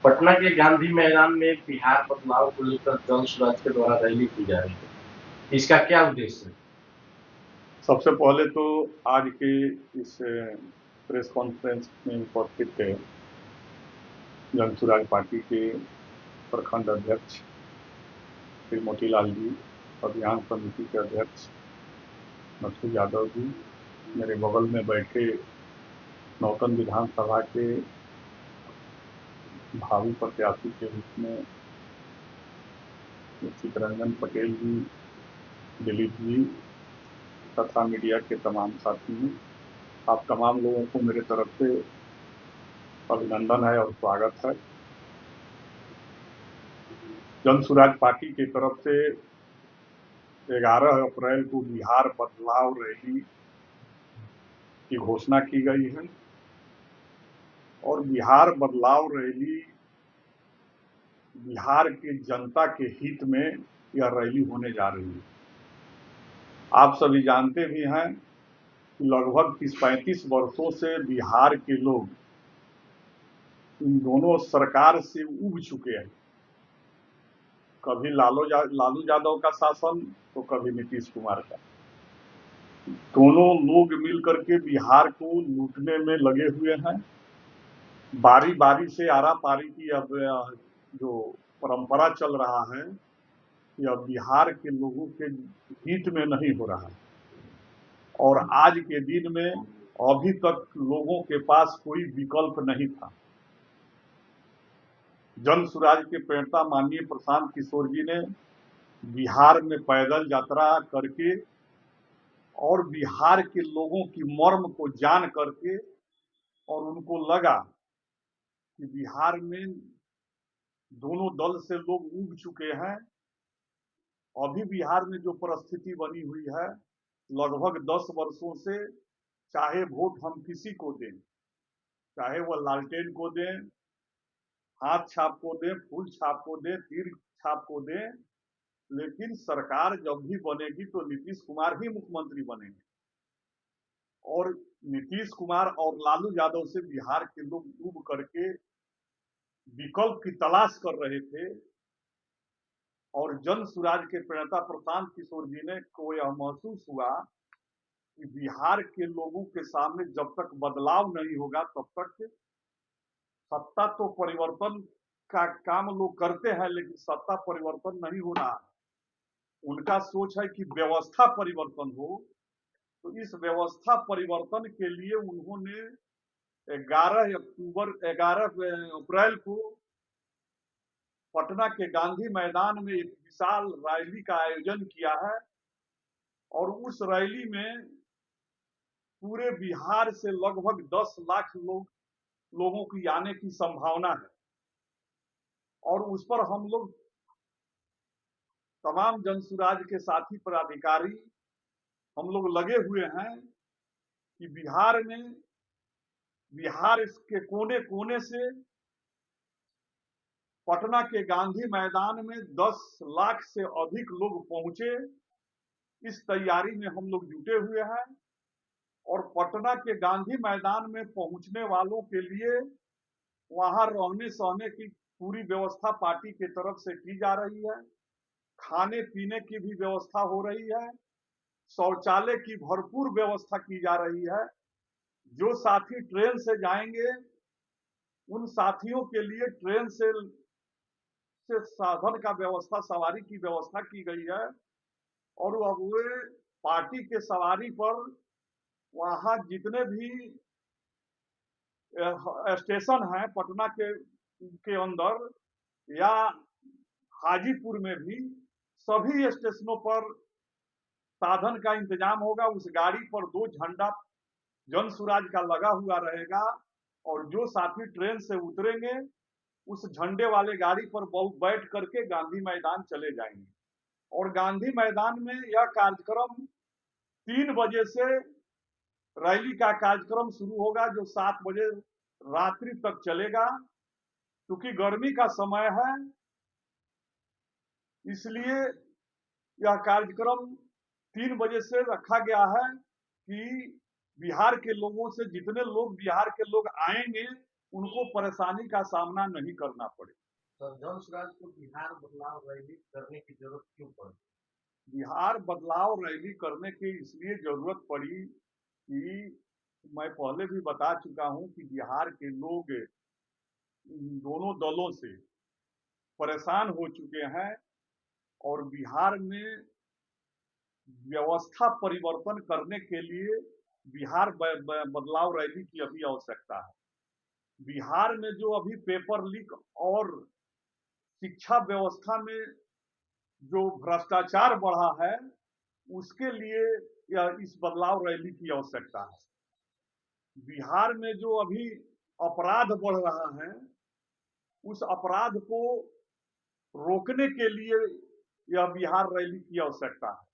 पटना के गांधी मैदान में बिहार बदलाव को लेकर जन सुराज के द्वारा रैली की जा रही है। इसका क्या उद्देश्य है? सबसे पहले तो आज के इस प्रेस कॉन्फ्रेंस में उपस्थित जन सुराज पार्टी के प्रखंड अध्यक्ष श्री मोतीलाल जी, अभियान समिति के अध्यक्ष नथु यादव जी, मेरे बगल में बैठे नौतन विधानसभा के भावी प्रत्याशी के रूप में चितरंजन पटेल जी, दिलीप जी तथा मीडिया के तमाम साथी, आप तमाम लोगों को मेरे तरफ से अभिनंदन है और स्वागत है। जन सुराज पार्टी की तरफ से 11 अप्रैल को बिहार बदलाव रैली की घोषणा की गई है और बिहार बदलाव रैली बिहार की जनता के हित में यह रैली होने जा रही है। आप सभी जानते भी हैं कि लगभग 30-35 वर्षों से बिहार के लोग इन दोनों सरकार से उब चुके हैं, कभी लालू यादव का शासन तो कभी नीतीश कुमार का। दोनों लोग मिलकर के बिहार को लूटने में लगे हुए हैं। बारी बारी से आरा पारी की अब जो परंपरा चल रहा है यह बिहार के लोगों के हित में नहीं हो रहा है और आज के दिन में अभी तक लोगों के पास कोई विकल्प नहीं था। जन सुराज के प्रणेता माननीय प्रशांत किशोर जी ने बिहार में पैदल यात्रा करके और बिहार के लोगों की मर्म को जान करके और उनको लगा कि बिहार में दोनों दल से लोग उब चुके हैं। अभी बिहार में जो परिस्थिति बनी हुई है लगभग 10 वर्षों से, चाहे वोट हम किसी को दें, चाहे वह लालटेन को दें, हाथ छाप को दें, फूल छाप को दें, तीर छाप को दें, लेकिन सरकार जब भी बनेगी तो नीतीश कुमार ही मुख्यमंत्री बनेंगे। और नीतीश कुमार और लालू यादव से बिहार के लोग उब करके विकल्प की तलाश कर रहे थे और जन सुराज के प्रणेता प्रशांत किशोर जी ने को यह महसूस हुआ कि बिहार के लोगों के सामने जब तक बदलाव नहीं होगा तब तक सत्ता तो परिवर्तन का काम लोग करते हैं लेकिन सत्ता परिवर्तन नहीं हो रहा है। उनका सोच है कि व्यवस्था परिवर्तन हो, तो इस व्यवस्था परिवर्तन के लिए उन्होंने 11 अप्रैल को पटना के गांधी मैदान में एक विशाल रैली का आयोजन किया है और उस रैली में पूरे बिहार से लगभग 10 लाख लोगों की आने की संभावना है और उस पर हम लोग तमाम जनसुराज के साथी पदाधिकारी हम लोग लगे हुए हैं कि बिहार के कोने कोने से पटना के गांधी मैदान में 10 लाख से अधिक लोग पहुंचे। इस तैयारी में हम लोग जुटे हुए हैं और पटना के गांधी मैदान में पहुंचने वालों के लिए वहां रहने सहने की पूरी व्यवस्था पार्टी की तरफ से की जा रही है। खाने पीने की भी व्यवस्था हो रही है, शौचालय की भरपूर व्यवस्था की जा रही है। जो साथी ट्रेन से जाएंगे उन साथियों के लिए ट्रेन से साधन का व्यवस्था, सवारी की व्यवस्था की गई है और अब वे पार्टी के सवारी पर वहां जितने भी स्टेशन हैं पटना के अंदर या हाजीपुर में भी सभी स्टेशनों पर साधन का इंतजाम होगा। उस गाड़ी पर 2 झंडा जन सुराज का लगा हुआ रहेगा और जो साथी ट्रेन से उतरेंगे उस झंडे वाले गाड़ी पर बैठ करके गांधी मैदान चले जाएंगे और गांधी मैदान में यह कार्यक्रम 3 बजे से रैली का कार्यक्रम शुरू होगा जो 7 बजे रात्रि तक चलेगा। क्योंकि गर्मी का समय है इसलिए यह कार्यक्रम 3 बजे से रखा गया है कि बिहार के लोगों से जितने लोग बिहार के लोग आएंगे उनको परेशानी का सामना नहीं करना पड़े। तो जन स्वराज को बिहार बदलाव रैली करने की जरूरत क्यों पड़ी? बिहार बदलाव रैली करने की इसलिए जरूरत पड़ी कि मैं पहले भी बता चुका हूं कि बिहार के लोग इन दोनों दलों से परेशान हो चुके हैं और बिहार में व्यवस्था परिवर्तन करने के लिए बिहार बदलाव रैली की अभी आवश्यकता है। बिहार में जो अभी पेपर लीक और शिक्षा व्यवस्था में जो भ्रष्टाचार बढ़ा है, उसके लिए इस बदलाव रैली की आवश्यकता है। बिहार में जो अभी अपराध बढ़ रहा है, उस अपराध को रोकने के लिए यह बिहार रैली की आवश्यकता है।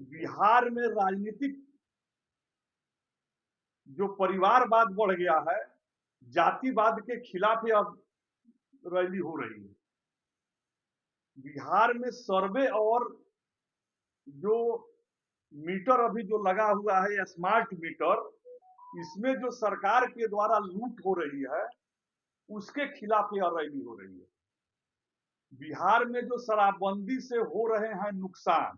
बिहार में राजनीतिक जो परिवारवाद बढ़ गया है, जातिवाद के खिलाफ अब रैली हो रही है। बिहार में सर्वे और जो मीटर अभी जो लगा हुआ है स्मार्ट मीटर, इसमें जो सरकार के द्वारा लूट हो रही है, उसके खिलाफ यह रैली हो रही है। बिहार में जो शराबबंदी से हो रहे हैं नुकसान,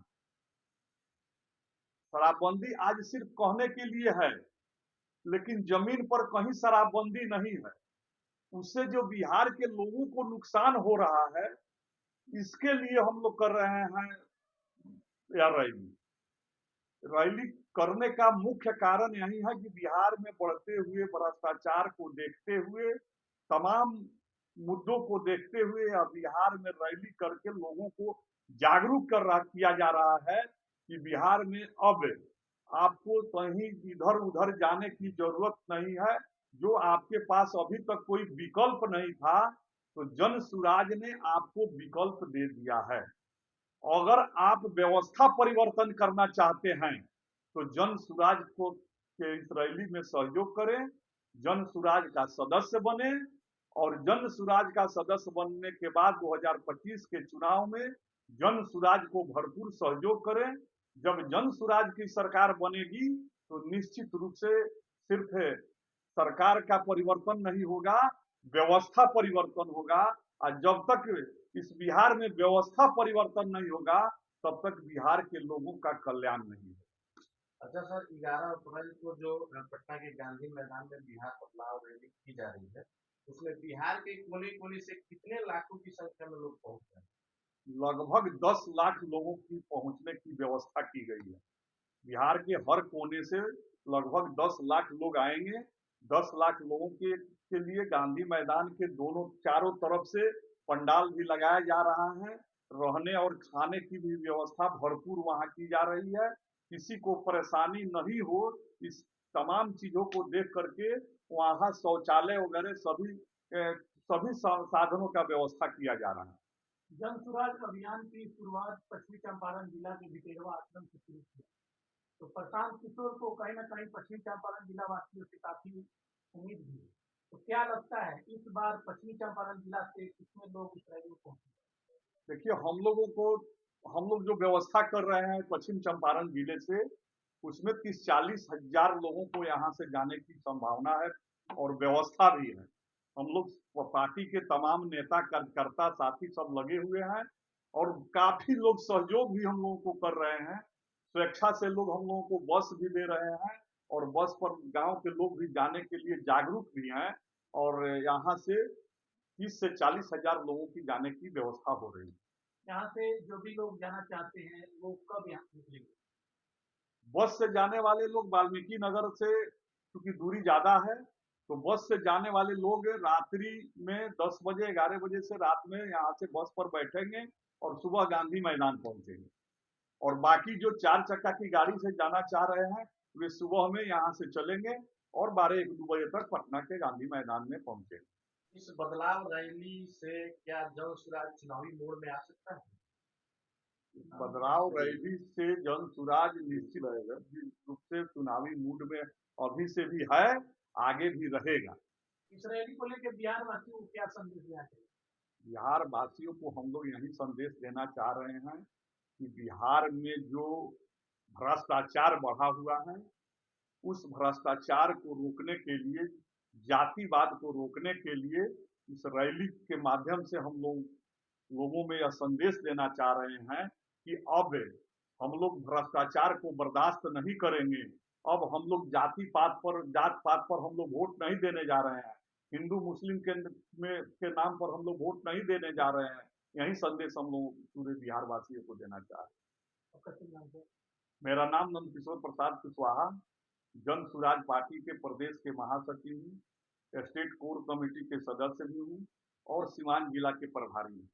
शराबबंदी आज सिर्फ कहने के लिए है, लेकिन जमीन पर कहीं शराबबंदी नहीं है। उससे जो बिहार के लोगों को नुकसान हो रहा है, इसके लिए हम लोग कर रहे हैं यह रैली। रैली करने का मुख्य कारण यही है कि बिहार में बढ़ते हुए भ्रष्टाचार को देखते हुए, तमाम मुद्दों को देखते हुए बिहार में रैली करके लोगों को जागरूक किया जा रहा है कि बिहार में अब आपको कहीं इधर उधर जाने की जरूरत नहीं है। जो आपके पास अभी तक कोई विकल्प नहीं था, तो जन सुराज ने आपको विकल्प दे दिया है। अगर आप व्यवस्था परिवर्तन करना चाहते हैं, तो जन सुराज को के इस रैली में सहयोग करें, जन सुराज का सदस्य बने और जन सुराज का सदस्य बनने के बाद 2025 के चुनाव में जन सुराज को भरपूर सहयोग करें। जब जन सुराज की सरकार बनेगी, तो निश्चित रूप से सिर्फ सरकार का परिवर्तन नहीं होगा, व्यवस्था परिवर्तन होगा। और जब तक इस बिहार में व्यवस्था परिवर्तन नहीं होगा, तब तक बिहार के लोगों का कल्याण नहीं होगा। अच्छा सर, 11 अप्रैल को जो पटना के गांधी मैदान में बिहार बदलाव रैली की जा रही है, उसमें बिहार के कोने कोने से कितने लाखों की संख्या में लोग पहुंच रहे हैं? लगभग 10 लाख लोगों की पहुंचने की व्यवस्था की गई है। बिहार के हर कोने से लगभग 10 लाख लोग आएंगे। 10 लाख लोगों के लिए गांधी मैदान के दोनों चारों तरफ से पंडाल भी लगाया जा रहा है। रहने और खाने की भी व्यवस्था भरपूर वहां की जा रही है। किसी को परेशानी नहीं हो, इस तमाम चीजों को देख करके वहां शौचालय वगैरह सभी साधनों का व्यवस्था किया जा रहा है। जन सुराज अभियान की शुरुआत पश्चिमी चंपारण जिला के भिटेरवा आश्रम से शुरू किया, तो प्रशांत किशोर को कहीं ना कहीं पश्चिमी चंपारण जिला वासियों से काफी उम्मीद भी है। तो क्या लगता है इस बार पश्चिमी चंपारण जिला से कितने लोग इस रैली में पहुंचे? देखिए, हम लोग जो व्यवस्था कर रहे हैं पश्चिम चंपारण जिले से, उसमें 30-40 हजार लोगों को यहाँ से जाने की संभावना है और व्यवस्था भी है। हम लोग पार्टी के तमाम नेता कार्यकर्ता साथी सब लगे हुए हैं और काफी लोग सहयोग भी हम लोगों को कर रहे हैं। स्वेच्छा से लोग हम लोगों को बस भी दे रहे हैं और बस पर गांव के लोग भी जाने के लिए जागरूक भी हैं और यहाँ से 30 से 40 हजार लोगों की जाने की व्यवस्था हो रही है। यहाँ से जो भी लोग जाना चाहते हैं वो कब यहाँ निकलेंगे? बस से जाने वाले लोग वाल्मीकि नगर से, क्योंकि दूरी ज्यादा है, तो बस से जाने वाले लोग रात्रि में 10 बजे 11 बजे से रात में यहाँ से बस पर बैठेंगे और सुबह गांधी मैदान पहुंचेंगे। और बाकी जो 4 चक्का की गाड़ी से जाना चाह रहे हैं, वे सुबह में यहाँ से चलेंगे और 12-1-2 बजे तक पटना के गांधी मैदान में पहुंचेंगे। इस बदलाव रैली से क्या जन सुराज चुनावी मोड़ में आ सकता है? बदलाव रैली से जन सुराज निश्चित रूप से चुनावी मूड में अभी से भी है, आगे भी रहेगा। इस रैली को लेकर बिहार वासियों को क्या संदेश देना चाहिए? बिहार वासियों को हम लोग यही संदेश देना चाह रहे हैं कि बिहार में जो भ्रष्टाचार बढ़ा हुआ है, उस भ्रष्टाचार को रोकने के लिए जातिवाद को रोकने के लिए इस रैली के माध्यम से हम लोगों में यह संदेश देना चाह रहे हैं कि अब हम लोग भ्रष्टाचार को बर्दाश्त नहीं करेंगे। अब हम लोग जात पात पर हम लोग वोट नहीं देने जा रहे हैं। हिंदू मुस्लिम के नाम पर हम लोग वोट नहीं देने जा रहे हैं। यही संदेश हम लोग पूरे बिहार वासियों को देना चाह रहे हैं। मेरा नाम नंदकिशोर प्रसाद कुशवाहा, जन सुराज पार्टी के प्रदेश के महासचिव हूँ, स्टेट कोर कमेटी के सदस्य भी हूँ और सीवान जिला के प्रभारी हूँ।